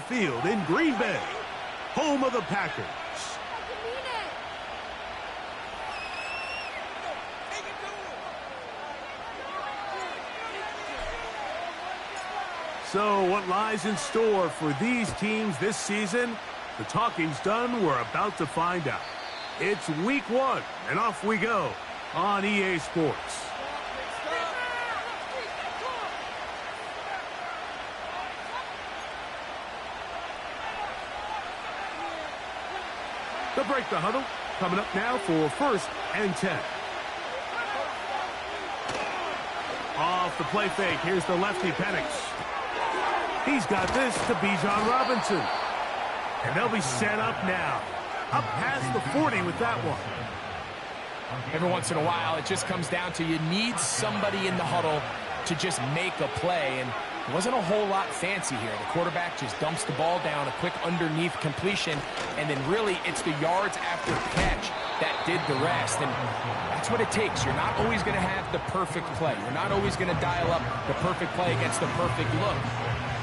Field in Green Bay, home of the Packers. So what lies in store for these teams this season? The talking's done. We're about to find out. It's week 1, and off we go on EA Sports. They'll break the huddle. Coming up now for 1st and 10. Off the play fake. Here's the lefty, Penix. He's got this to Bijan Robinson. And they'll be set up now. Up past the 40 with that one. Every once in a while, it just comes down to you need somebody in the huddle to just make a play. And it wasn't a whole lot fancy here. The quarterback just dumps the ball down, a quick underneath completion, and then really it's the yards after catch that did the rest. And that's what it takes. You're not always going to have the perfect play. You're not always going to dial up the perfect play against the perfect look.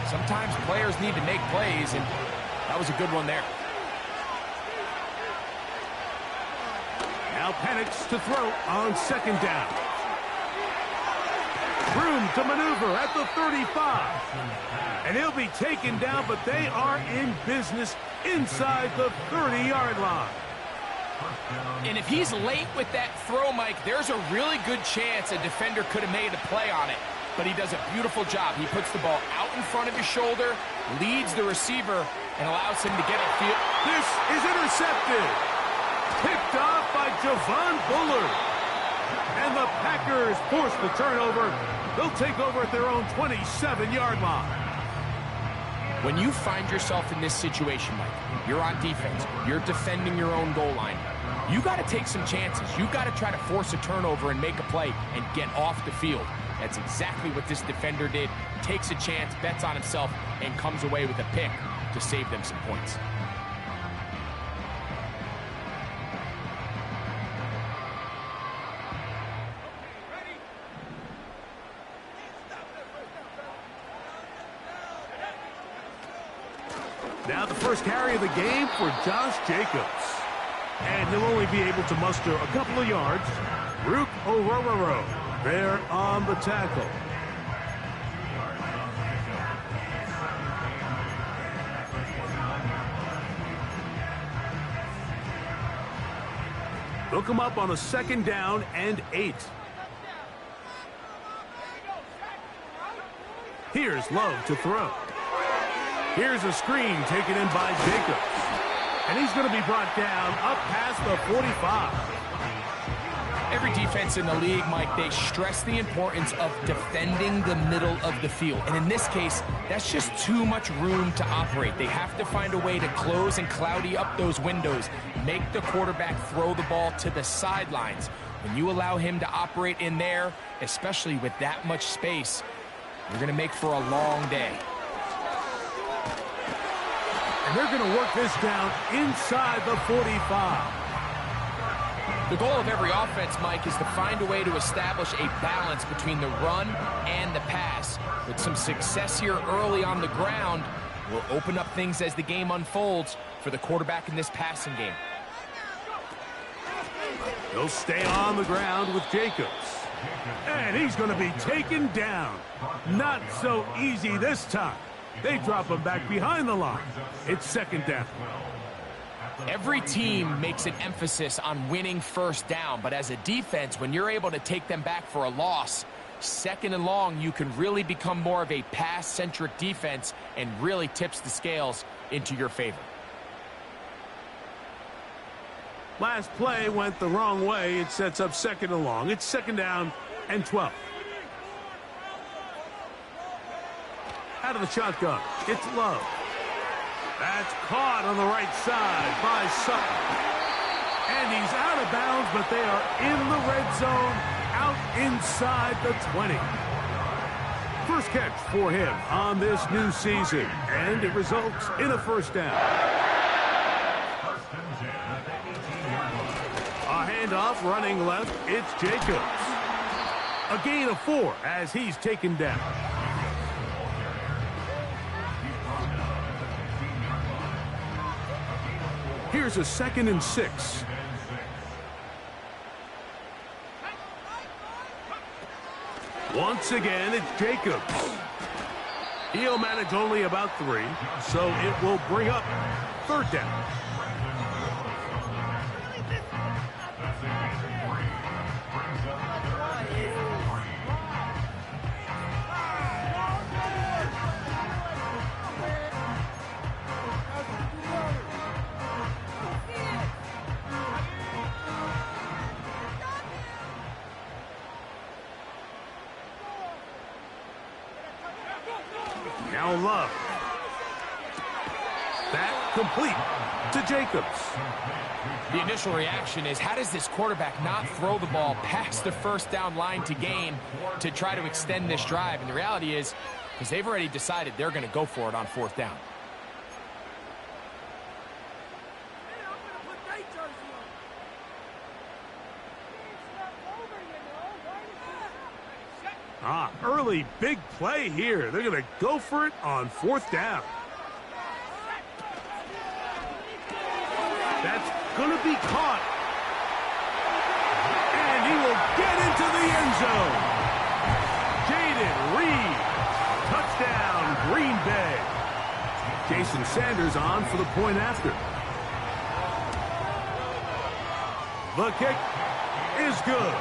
Sometimes players need to make plays, and that was a good one there. Now Penix to throw on 2nd down. Room to maneuver at the 35. And he'll be taken down, but they are in business inside the 30-yard line. And if he's late with that throw, Mike, there's a really good chance a defender could have made a play on it. But he does a beautiful job. He puts the ball out in front of his shoulder, leads the receiver, and allows him to get a field. This is intercepted. Picked off by Javon Bullard. And the Packers force the turnover. They'll take over at their own 27-yard line. When you find yourself in this situation, Mike, you're on defense, you're defending your own goal line, you got to take some chances. You got to try to force a turnover and make a play and get off the field. That's exactly what this defender did. Takes a chance, bets on himself, and comes away with a pick to save them some points. Now the first carry of the game for Josh Jacobs. And he'll only be able to muster a couple of yards. Rook Orororo there on the tackle. They'll come up on a 2nd down and 8. Here's Love to throw. Here's a screen taken in by Jacobs. And he's going to be brought down up past the 45. Every defense in the league, Mike, they stress the importance of defending the middle of the field. And in this case, that's just too much room to operate. They have to find a way to close and cloudy up those windows, make the quarterback throw the ball to the sidelines. When you allow him to operate in there, especially with that much space, you're going to make for a long day. And they're going to work this down inside the 45. The goal of every offense, Mike, is to find a way to establish a balance between the run and the pass. With some success here early on the ground, will open up things as the game unfolds for the quarterback in this passing game. He'll stay on the ground with Jacobs. And he's going to be taken down. Not so easy this time. They drop him back behind the line. It's 2nd down. Every team makes an emphasis on winning 1st down, but as a defense, when you're able to take them back for a loss, 2nd and long, you can really become more of a pass-centric defense and really tips the scales into your favor. Last play went the wrong way. It sets up 2nd and long. It's 2nd down and 12. Out of the shotgun, it's Love. That's caught on the right side by Sutton. And he's out of bounds, but they are in the red zone, out inside the 20. First catch for him on this new season, and it results in a 1st down. A handoff running left, it's Jacobs. A gain of 4 as he's taken down. Here's a 2nd and 6. Once again, it's Jacobs. He'll manage only about 3, so it will bring up 3rd down. Now Love. That complete to Jacobs. The initial reaction is, how does this quarterback not throw the ball past the 1st down line to gain to try to extend this drive? And the reality is, because they've already decided they're going to go for it on 4th down. Early big play here. They're going to go for it on 4th down. That's going to be caught. And he will get into the end zone. Jaden Reed. Touchdown, Green Bay. Jason Sanders on for the point after. The kick is good.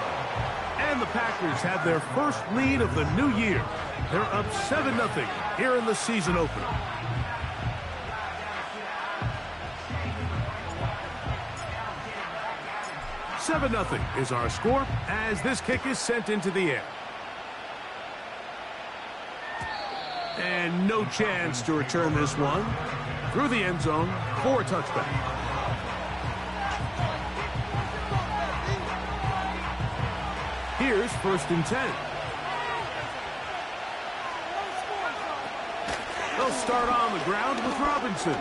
And the Packers have their first lead of the new year. They're up 7-0 here in the season opener. "7-0 is our score as this kick is sent into the air. And no chance to return this one through the end zone for a touchback. Here's 1st and 10. They'll start on the ground with Robinson.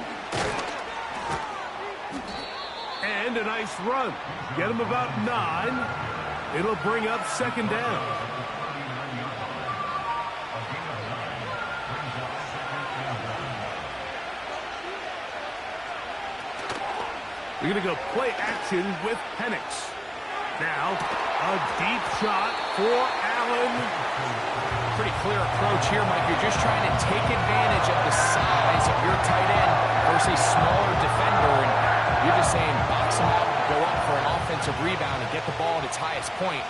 And a nice run. Get him about 9. It'll bring up 2nd down. We're going to go play action with Penix. Now, a deep shot for Allen. Pretty clear approach here, Mike. You're just trying to take advantage of the size of your tight end versus a smaller defender. And you're just saying box him out, go up for an offensive rebound, and get the ball at its highest point.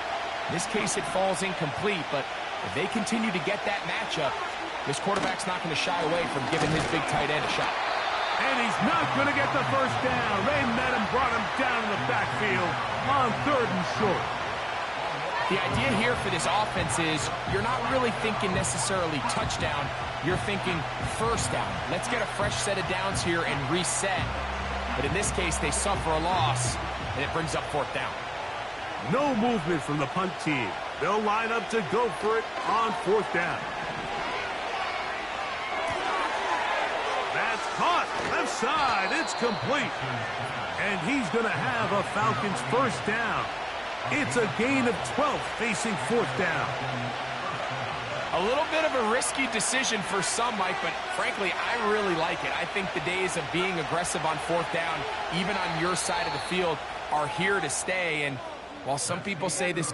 In this case, it falls incomplete, but if they continue to get that matchup, this quarterback's not going to shy away from giving his big tight end a shot. And he's not going to get the 1st down. They met him, brought him down in the backfield on 3rd and short. The idea here for this offense is you're not really thinking necessarily touchdown. You're thinking 1st down. Let's get a fresh set of downs here and reset. But in this case, they suffer a loss, and it brings up 4th down. No movement from the punt team. They'll line up to go for it on 4th down. That's caught. Left side. It's complete. And he's going to have a Falcons 1st down. It's a gain of 12 facing 4th down. A little bit of a risky decision for some, Mike, but frankly, I really like it. I think the days of being aggressive on 4th down, even on your side of the field, are here to stay. And while some people say this...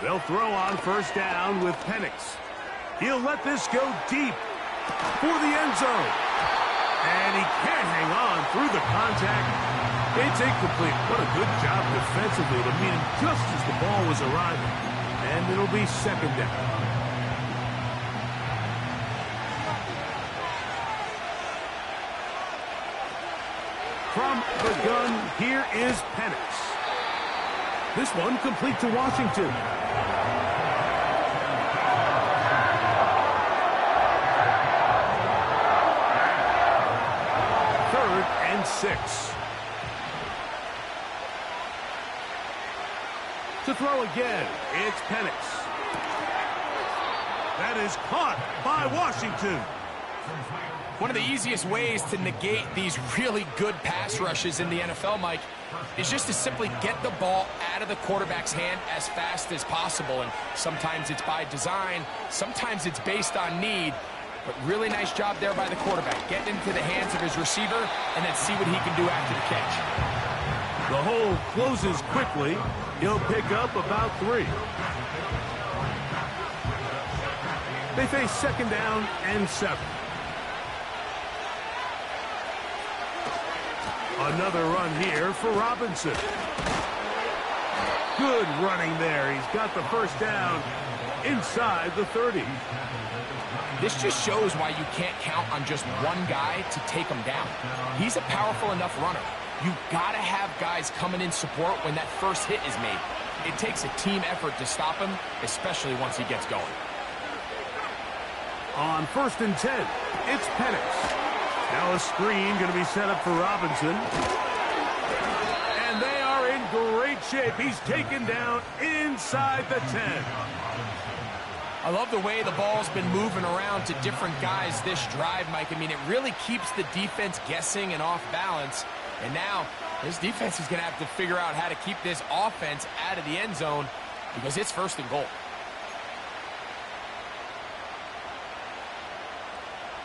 They'll throw on 1st down with Penix. He'll let this go deep for the end zone. And he can't hang on through the contact. It's incomplete. What a good job defensively to meet him just as the ball was arriving. And it'll be 2nd down. From the gun, here is Penix. This one complete to Washington. 3rd and 6. To throw again, it's Penix. That is caught by Washington. One of the easiest ways to negate these really good pass rushes in the NFL, Mike, is just to simply get the ball out of the quarterback's hand as fast as possible. And sometimes it's by design, sometimes it's based on need. But really nice job there by the quarterback. Getting into the hands of his receiver and then see what he can do after the catch. The hole closes quickly. He'll pick up about 3. They face second down and 7. Another run here for Robinson. Good running there. He's got the first down inside the 30. This just shows why you can't count on just one guy to take him down. He's a powerful enough runner. You've got to have guys coming in support when that first hit is made. It takes a team effort to stop him, especially once he gets going. On 1st and 10, it's Penix. Now a screen going to be set up for Robinson. And they are in great shape. He's taken down inside the 10. I love the way the ball's been moving around to different guys this drive, Mike. I mean, it really keeps the defense guessing and off balance. And now this defense is going to have to figure out how to keep this offense out of the end zone because it's 1st and goal.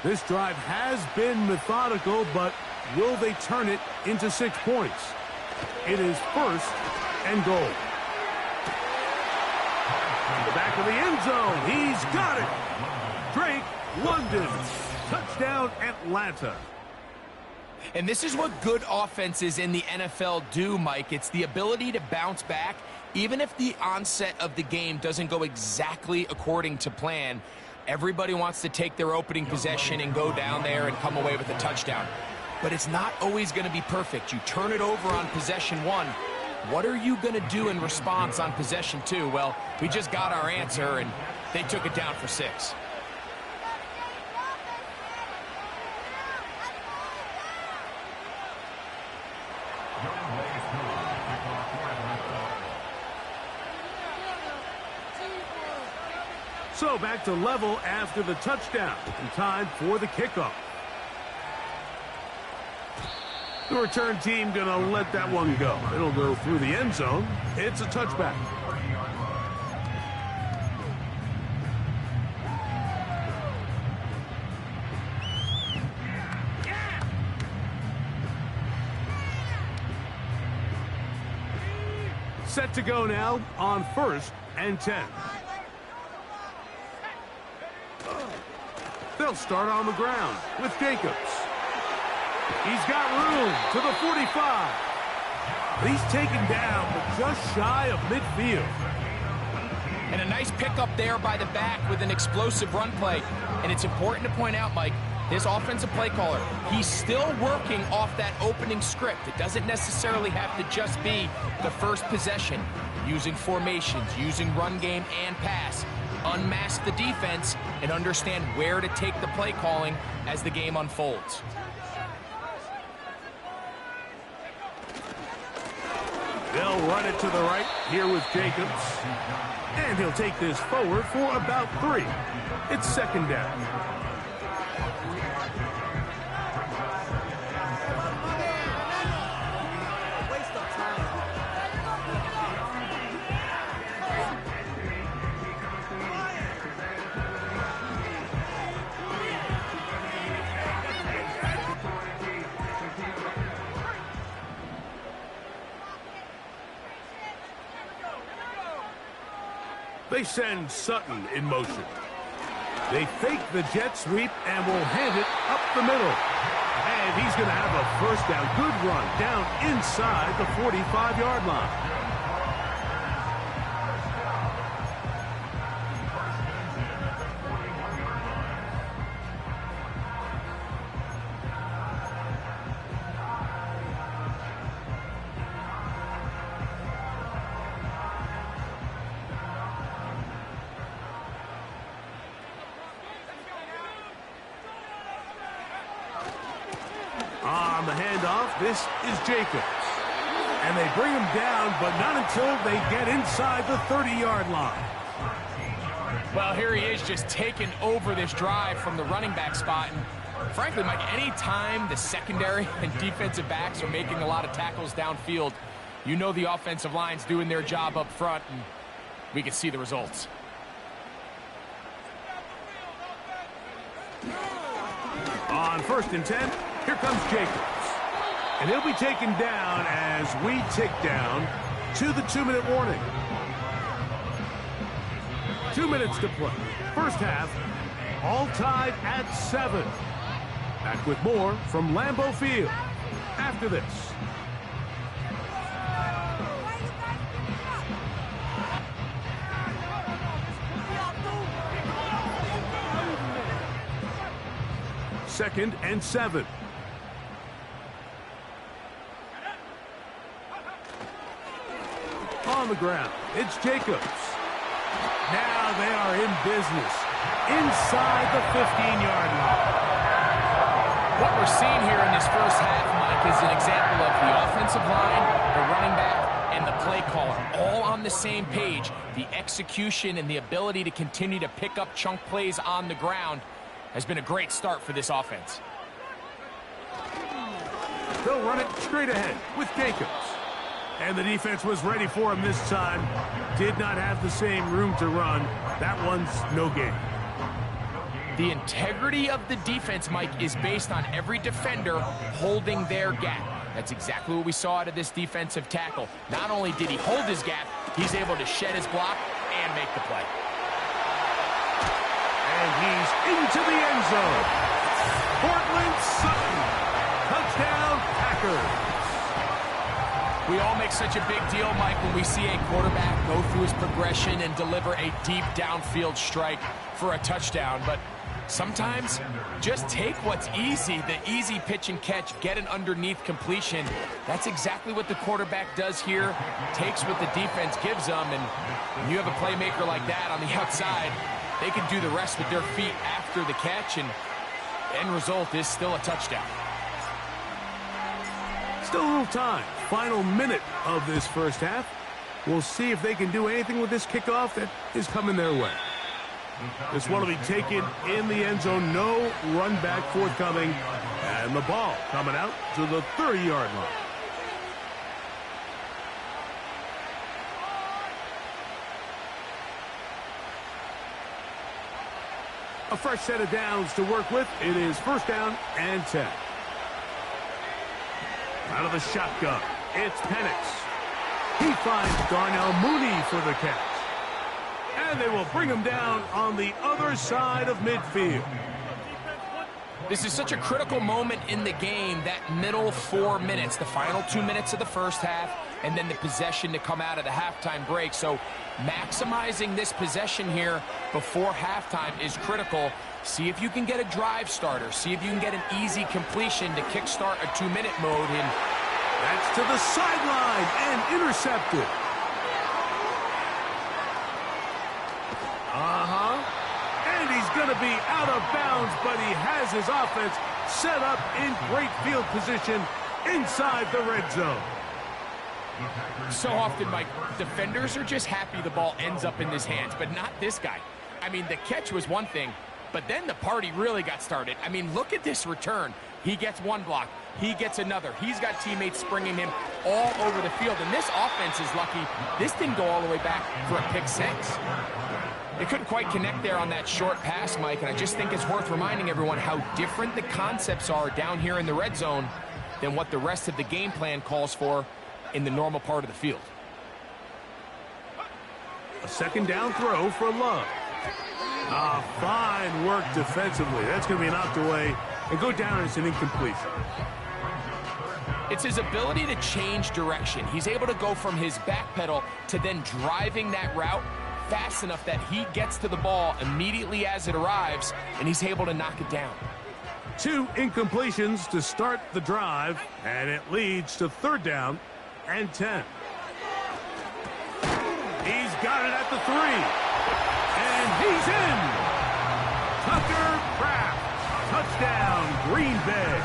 This drive has been methodical, but will they turn it into 6 points? It is 1st and goal. To the back of the end zone. He's got it. Drake London. Touchdown, Atlanta. And this is what good offenses in the NFL do, Mike. It's the ability to bounce back, even if the onset of the game doesn't go exactly according to plan. Everybody wants to take their opening possession and go down there and come away with a touchdown. But it's not always going to be perfect. You turn it over on possession 1. What are you going to do in response on possession 2? Well, we just got our answer, and they took it down for 6. So back to level after the touchdown. And time for the kickoff. The return team going to let that one go. It'll go through the end zone. It's a touchback. Set to go now on 1st and 10. They'll start on the ground with Jacobs. He's got room to the 45. He's taken down, but just shy of midfield. And a nice pickup there by the back with an explosive run play. And it's important to point out, Mike, this offensive play caller, he's still working off that opening script. It doesn't necessarily have to just be the first possession. Using formations, using run game and pass. Unmask the defense and understand where to take the play calling as the game unfolds. They'll run it to the right here with Jacobs. And he'll take this forward for about 3. It's 2nd down. They send Sutton in motion. They fake the jet sweep and will hand it up the middle. And he's going to have a first down. Good run down inside the 45-yard line. On the handoff, this is Jacobs. And they bring him down, but not until they get inside the 30-yard line. Well, here he is just taking over this drive from the running back spot. And frankly, Mike, any time the secondary and defensive backs are making a lot of tackles downfield, you know the offensive line's doing their job up front, and we can see the results. On 1st and 10, here comes Jacobs. And he'll be taken down as we tick down to the 2-minute warning. 2 minutes to play. First half, all tied at 7. Back with more from Lambeau Field after this. Second and 7. On the ground, it's Jacobs. Now they are in business inside the 15-yard line. What we're seeing here in this first half, Mike, is an example of the offensive line, the running back, and the play caller all on the same page. The execution and the ability to continue to pick up chunk plays on the ground has been a great start for this offense. They'll run it straight ahead with Jacobs. And the defense was ready for him this time. Did not have the same room to run. That one's no gain. The integrity of the defense, Mike, is based on every defender holding their gap. That's exactly what we saw out of this defensive tackle. Not only did he hold his gap, he's able to shed his block and make the play. And he's into the end zone. Courtland Sutton. Touchdown, Packers. We all make such a big deal, Mike, when we see a quarterback go through his progression and deliver a deep downfield strike for a touchdown. But sometimes just take what's easy, the easy pitch and catch, get an underneath completion. That's exactly what the quarterback does here, takes what the defense gives them, and when you have a playmaker like that on the outside, they can do the rest with their feet after the catch, and the end result is still a touchdown. Still a little time. Final minute of this first half. We'll see if they can do anything with this kickoff that is coming their way. This one will be taken in the end zone. No run back forthcoming. And the ball coming out to the 30-yard line. A fresh set of downs to work with. It is 1st down and 10. Out of the shotgun, it's Penix. He finds Darnell Mooney for the catch. And they will bring him down on the other side of midfield. This is such a critical moment in the game, that middle 4 minutes, the final 2 minutes of the first half, and then the possession to come out of the halftime break. So maximizing this possession here before halftime is critical. See if you can get a drive starter. See if you can get an easy completion to kickstart a 2-minute mode. And that's to the sideline and intercepted. And he's going to be out of bounds, but he has his offense set up in great field position inside the red zone. So often, Mike, defenders are just happy the ball ends up in his hands, but not this guy. I mean, the catch was one thing, but then the party really got started. I mean, look at this return. He gets one block. He gets another. He's got teammates springing him all over the field, and this offense is lucky this didn't go all the way back for a pick six. They couldn't quite connect there on that short pass, Mike, and I just think it's worth reminding everyone how different the concepts are down here in the red zone than what the rest of the game plan calls for in the normal part of the field. A 2nd down throw for Love. Fine work defensively. That's going to be knocked away and go down as an incompletion. It's his ability to change direction. He's able to go from his back pedal to then driving that route fast enough that he gets to the ball immediately as it arrives, and he's able to knock it down. 2 incompletions to start the drive, and it leads to 3rd down and 10. He's got it at the 3. And he's in. Tucker Kraft. Touchdown, Green Bay.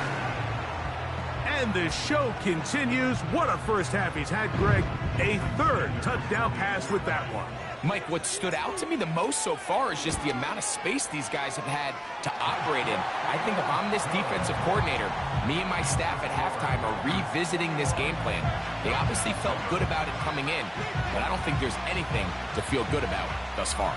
And the show continues. What a first half he's had, Greg. A third touchdown pass with that one. Mike, what stood out to me the most so far is just the amount of space these guys have had to operate in. I think if I'm this defensive coordinator, me and my staff at halftime are revisiting this game plan. They obviously felt good about it coming in, but I don't think there's anything to feel good about thus far.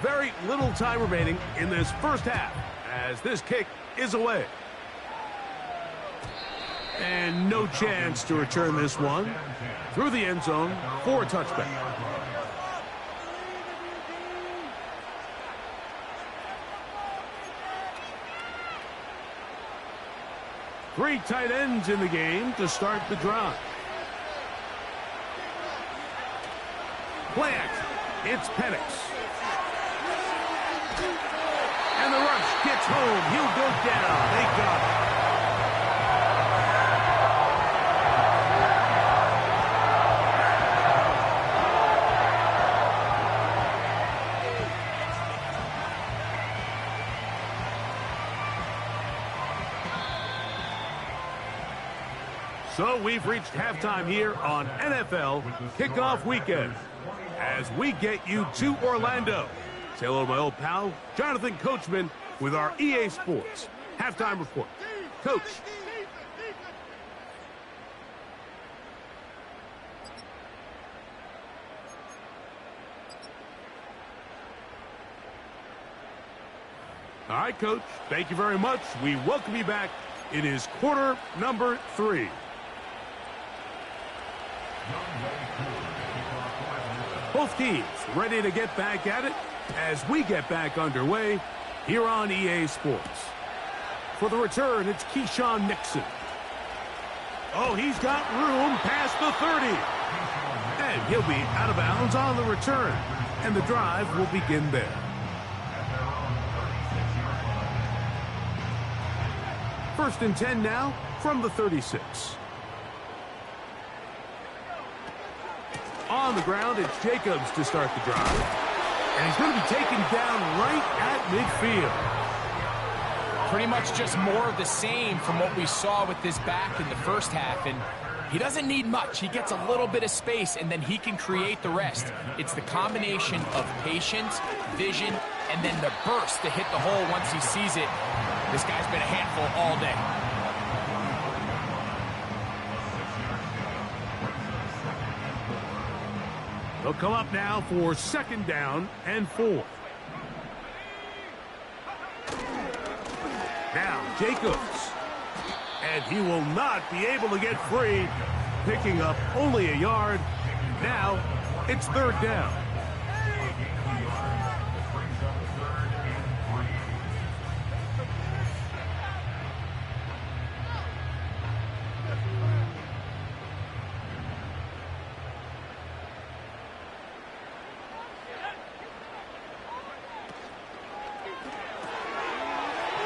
Very little time remaining in this first half as this kick is away. And no chance to return this one through the end zone for a touchback. Three tight ends in the game to start the drive. Plant. It's Penix. And the rush gets home. He'll go down. They got it. So we've reached halftime here on NFL Kickoff Weekend as we get you to Orlando. Say hello to my old pal, Jonathan Coachman, with our EA Sports Halftime Report. Coach. All right, Coach. Thank you very much. We welcome you back. It is quarter number 3. Both teams ready to get back at it as we get back underway here on EA Sports. For the return, it's Keyshawn Nixon. Oh, he's got room past the 30. And he'll be out of bounds on the return. And the drive will begin there. First and 10 now from the 36. On the ground, it's Jacobs to start the drive. And he's going to be taken down right at midfield. Pretty much just more of the same from what we saw with this back in the first half. And he doesn't need much. He gets a little bit of space, and then he can create the rest. It's the combination of patience, vision, and then the burst to hit the hole once he sees it. This guy's been a handful all day. They'll come up now for second down and 4. Now Jacobs. And he will not be able to get free, picking up only a yard. Now it's third down.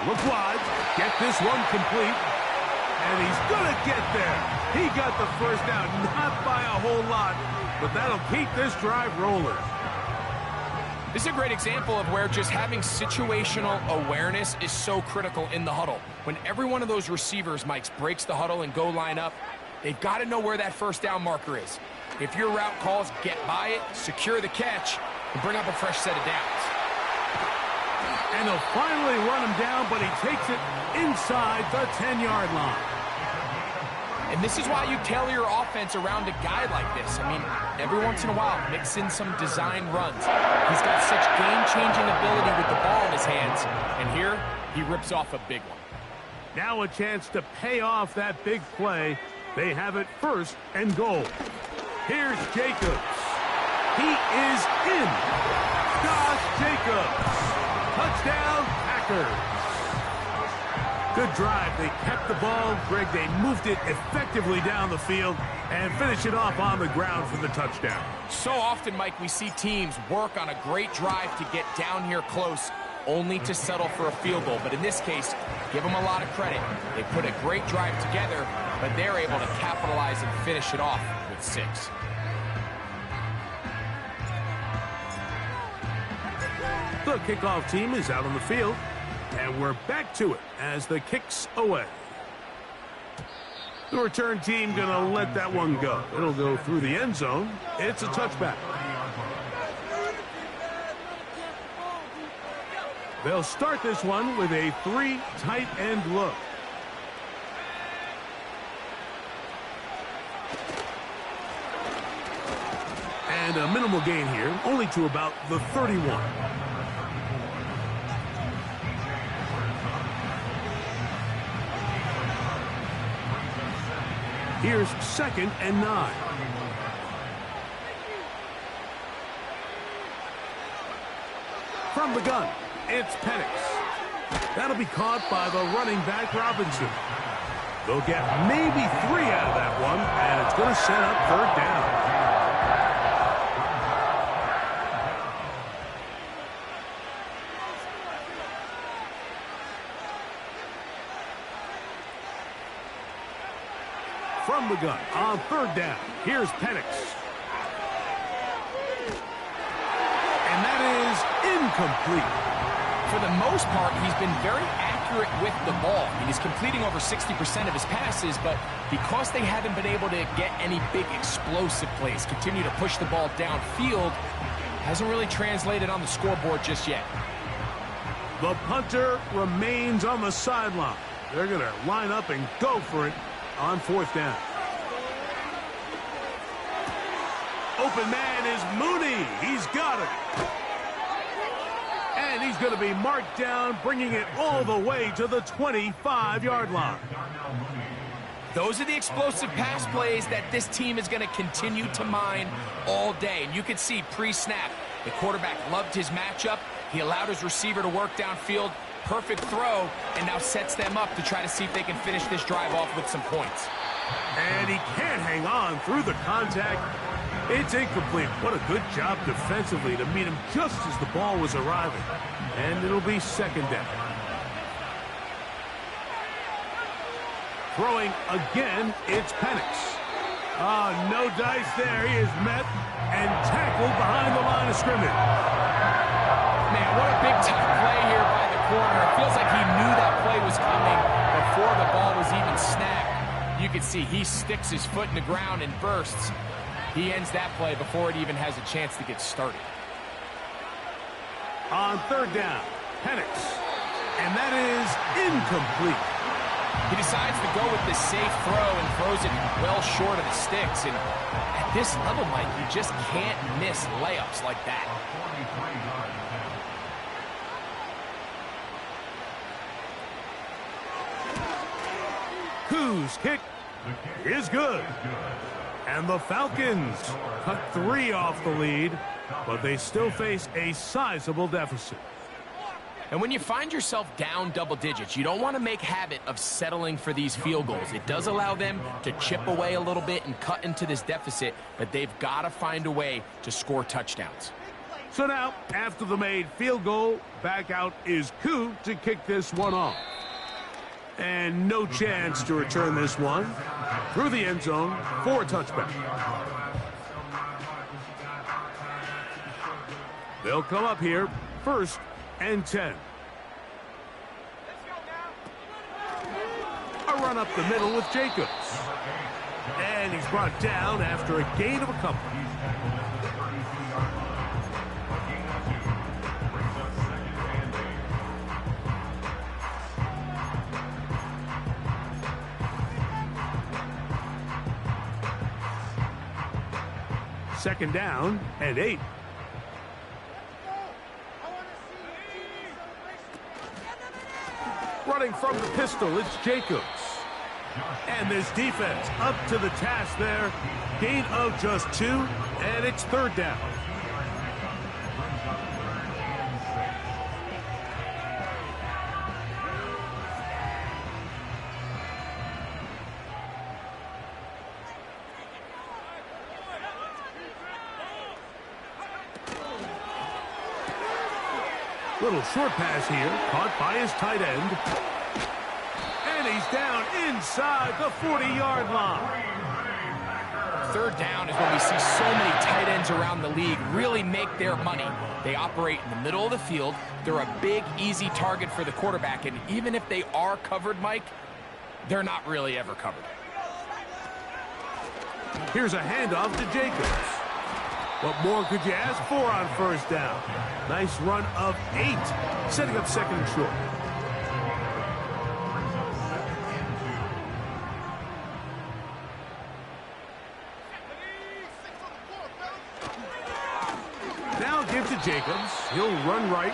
Look wide, get this one complete, and he's going to get there. He got the first down, not by a whole lot, but that'll keep this drive rolling. This is a great example of where just having situational awareness is so critical in the huddle. When every one of those receivers, Mike, breaks the huddle and go line up, they've got to know where that first down marker is. If your route calls, get by it, secure the catch, and bring up a fresh set of downs. And they'll finally run him down, but he takes it inside the 10-yard line. And this is why you tailor your offense around a guy like this. I mean, every once in a while, mix in some design runs. He's got such game-changing ability with the ball in his hands. And here, he rips off a big one. Now a chance to pay off that big play. They have it first and goal. Here's Jacobs. He is in. Josh Jacobs. Touchdown, Packers. Good drive. They kept the ball. Greg, they moved it effectively down the field and finish it off on the ground for the touchdown. So often, Mike, we see teams work on a great drive to get down here close, only to settle for a field goal. But in this case, give them a lot of credit. They put a great drive together, but they're able to capitalize and finish it off with 6. The kickoff team is out on the field, and we're back to it as the kick's away. The return team going to let that one go. It'll go through the end zone. It's a touchback. They'll start this one with a 3 tight end look. And a minimal gain here, only to about the 31. Here's 2nd and 9. From the gun, it's Penix. That'll be caught by the running back, Robinson. They'll get maybe 3 out of that one, and it's going to set up 3rd down. From the gun on 3rd down. Here's Penix. And that is incomplete. For the most part, he's been very accurate with the ball. He's completing over 60% of his passes, but because they haven't been able to get any big explosive plays, continue to push the ball downfield, hasn't really translated on the scoreboard just yet. The punter remains on the sideline. They're going to line up and go for it on 4th down. Open man is Mooney. He's got it. And he's going to be marked down, bringing it all the way to the 25-yard line. Those are the explosive pass plays that this team is going to continue to mine all day. And you can see pre-snap, the quarterback loved his matchup. He allowed his receiver to work downfield. Perfect throw, and now sets them up to try to see if they can finish this drive off with some points. And he can't hang on through the contact. It's incomplete. What a good job defensively to meet him just as the ball was arriving. And it'll be 2nd down. Throwing again, it's Penix. No dice there. He is met and tackled behind the line of scrimmage. Man, what a big-time play here by the corner. It feels like he knew that play was coming before the ball was even snapped. You can see he sticks his foot in the ground and bursts. He ends that play before it even has a chance to get started. On 3rd down, Penix. And that is incomplete. He decides to go with the safe throw and throws it well short of the sticks. And at this level, Mike, you just can't miss layups like that. Whose kick is good. And the Falcons cut 3 off the lead, but they still face a sizable deficit. And when you find yourself down double digits, you don't want to make habit of settling for these field goals. It does allow them to chip away a little bit and cut into this deficit, but they've got to find a way to score touchdowns. So now, after the made field goal, back out is Koo to kick this one off. And no chance to return this one through the end zone for a touchback. They'll come up here, 1st and 10. A run up the middle with Jacobs. And he's brought down after a gain of a couple. Second down and 8. Running from the pistol, it's Jacobs. And this defense up to the task there. Gain of just 2, and it's 3rd down. Little short pass here, caught by his tight end. And he's down inside the 40-yard line. third down is when we see so many tight ends around the league really make their money. They operate in the middle of the field. They're a big, easy target for the quarterback, and even if they are covered, Mike, they're not really ever covered. Here's a handoff to Jacobs. What more could you ask for on first down? Nice run of 8, setting up second and short. Now give to Jacobs. He'll run right,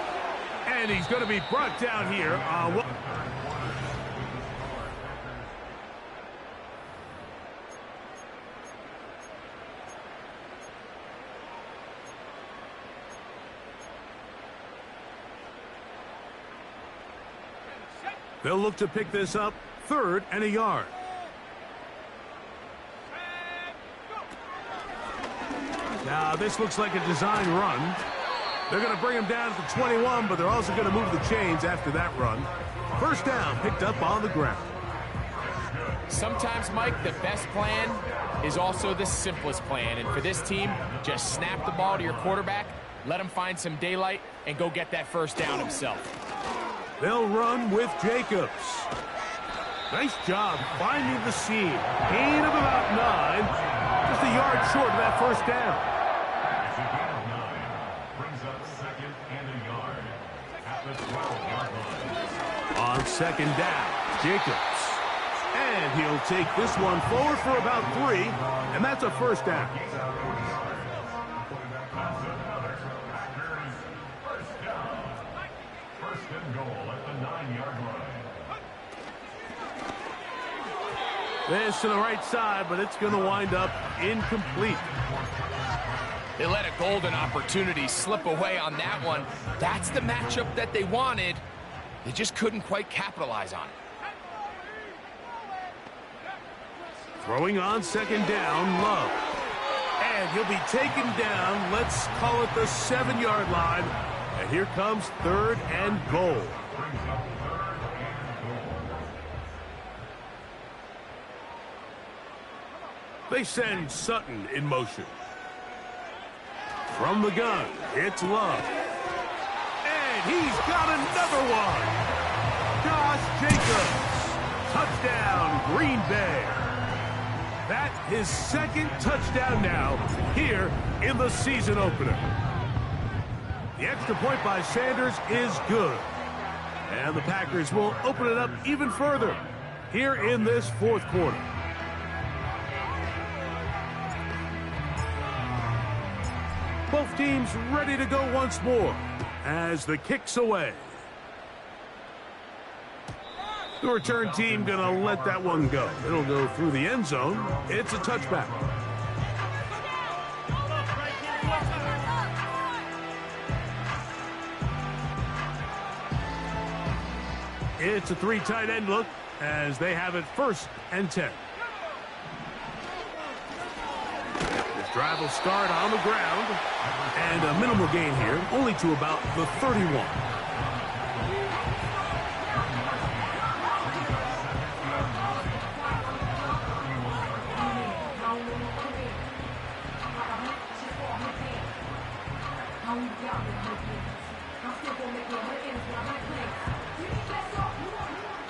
and he's going to be brought down here. They'll look to pick this up, 3rd and a yard. Now, this looks like a design run. They're going to bring him down to the 21, but they're also going to move the chains after that run. First down, picked up on the ground. Sometimes, Mike, the best plan is also the simplest plan. And for this team, just snap the ball to your quarterback, let him find some daylight, and go get that first down himself. They'll run with Jacobs. Nice job finding the seam. Gain of about 9. Just a yard short of that first down. Brings up 2nd and a yard at the 12-yard line. On second down, Jacobs. And he'll take this one forward for about 3, and that's a first down. First and goal at the 9-yard line. This to the right side, but it's going to wind up incomplete. They let a golden opportunity slip away on that one. That's the matchup that they wanted. They just couldn't quite capitalize on it. Throwing on second down, Love. And he'll be taken down, let's call it the 7-yard line. And here comes 3rd and goal. They send Sutton in motion. From the gun, it's Love. And he's got another one. Josh Jacobs. Touchdown, Green Bay. That's his 2nd touchdown now here in the season opener. The extra point by Sanders is good. And the Packers will open it up even further here in this 4th quarter. Both teams ready to go once more as the kick's away. The return team going to let that one go. It'll go through the end zone. It's a touchback. It's a 3 tight end look as they have it 1st and 10. This drive will start on the ground and a minimal gain here, only to about the 31.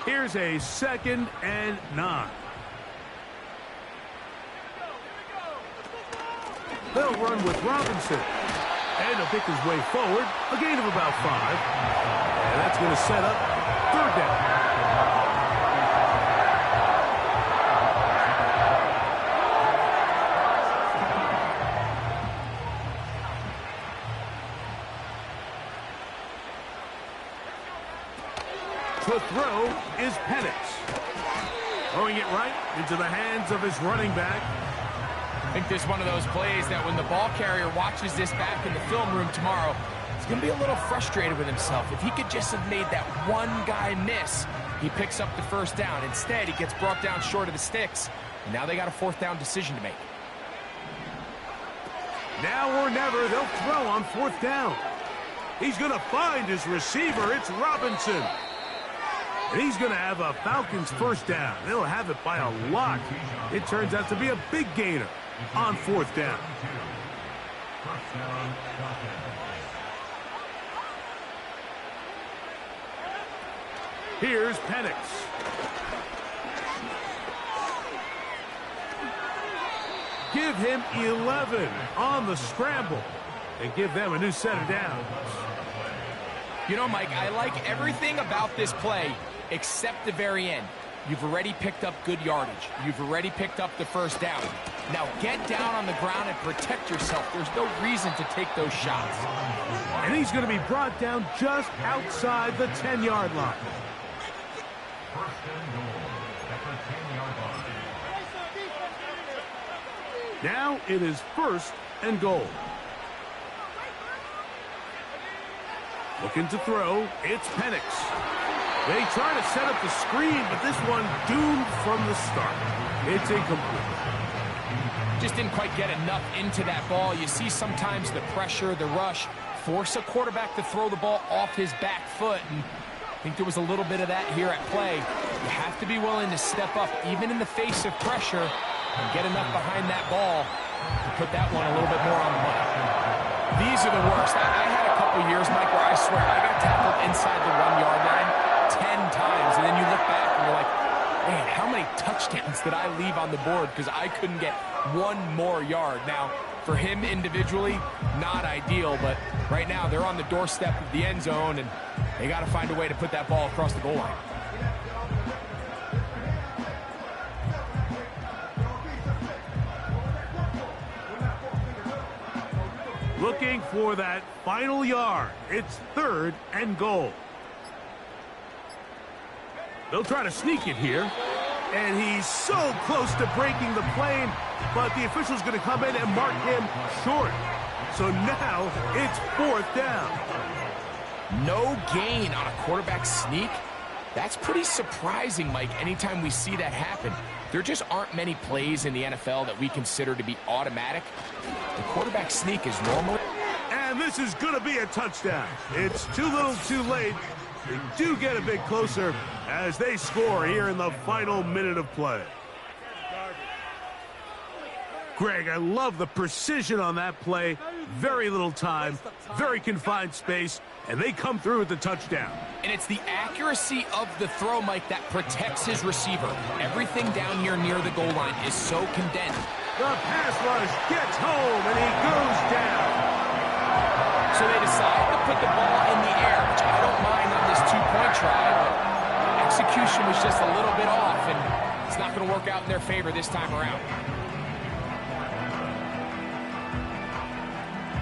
Here's a 2nd and 9. They'll run with Robinson. And he'll pick his way forward. A gain of about 5. And that's going to set up 3rd down. To throw is Penix. Throwing it right into the hands of his running back. I think this is one of those plays that when the ball carrier watches this back in the film room tomorrow, he's going to be a little frustrated with himself. If he could just have made that one guy miss, he picks up the first down. Instead, he gets brought down short of the sticks. And now they got a 4th down decision to make. Now or never, they'll throw on 4th down. He's going to find his receiver. It's Robinson. And he's going to have a Falcons first down. They'll have it by a lot. It turns out to be a big gainer. on 4th down. First down, Falcons. Here's Penix. Give him 11 on the scramble and give them a new set of downs. You know, Mike, I like everything about this play except the very end. You've already picked up good yardage. You've already picked up the first down. Now get down on the ground and protect yourself. There's no reason to take those shots. And he's going to be brought down just outside the 10-yard line. First and goal at the 10-yard line. Now it is 1st and goal. Looking to throw, it's Penix. They try to set up the screen, but this one doomed from the start. It's incomplete. Just didn't quite get enough into that ball. You see sometimes the pressure, the rush, force a quarterback to throw the ball off his back foot. And I think there was a little bit of that here at play. You have to be willing to step up, even in the face of pressure, and get enough behind that ball to put that one a little bit more on the money. These are the worst. I had a couple years, Mike, where I swear I got tackled inside the 1-yard line 10 times, and then you look back and you're like, man, how many touchdowns did I leave on the board because I couldn't get one more yard? Now, for him individually, not ideal, but right now they're on the doorstep of the end zone, and they got to find a way to put that ball across the goal line. Looking for that final yard. It's 3rd and goal. They'll try to sneak it here. And he's so close to breaking the plane, but the official's going to come in and mark him short. So now it's 4th down. No gain on a quarterback sneak. That's pretty surprising, Mike, anytime we see that happen. There just aren't many plays in the NFL that we consider to be automatic. The quarterback sneak is normal. And this is going to be a touchdown. It's too little too late. They do get a bit closer as they score here in the final minute of play. Greg, I love the precision on that play. Very little time, very confined space, and they come through with the touchdown. And it's the accuracy of the throw, Mike, that protects his receiver. Everything down here near the goal line is so condensed. The pass rush gets home, and he goes down. So they decide to put the ball in the air, which I don't mind on this 2-point try, but execution was just a little bit off, and it's not going to work out in their favor this time around.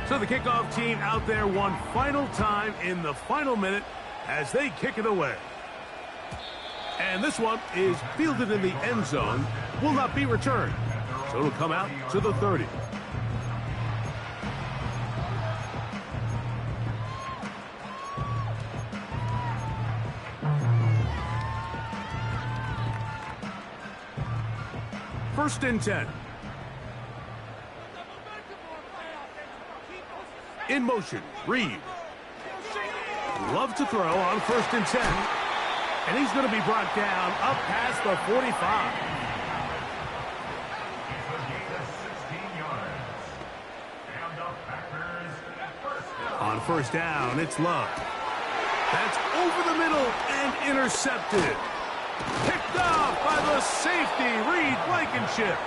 So the kickoff team out there one final time in the final minute as they kick it away. And this one is fielded in the end zone, will not be returned. So it'll come out to the 30. First and 10. In motion, Reed. Love to throw on 1st and 10. And he's going to be brought down up past the 45. On 1st down, it's Love. That's over the middle and intercepted. Picked off by the safety, Reed Blankenship.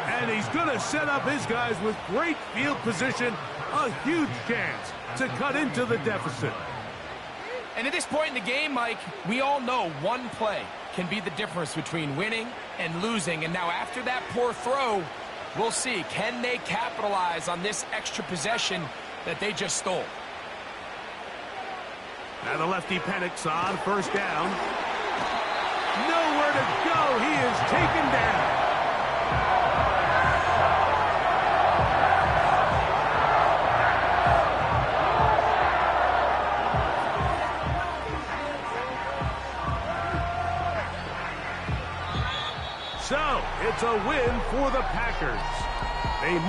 And he's going to set up his guys with great field position. A huge chance to cut into the deficit. And at this point in the game, Mike, we all know one play can be the difference between winning and losing. And now after that poor throw, we'll see. Can they capitalize on this extra possession that they just stole? Now the lefty Penix on 1st down. Nowhere to go. He is taken down. So, it's a win for the Packers. They move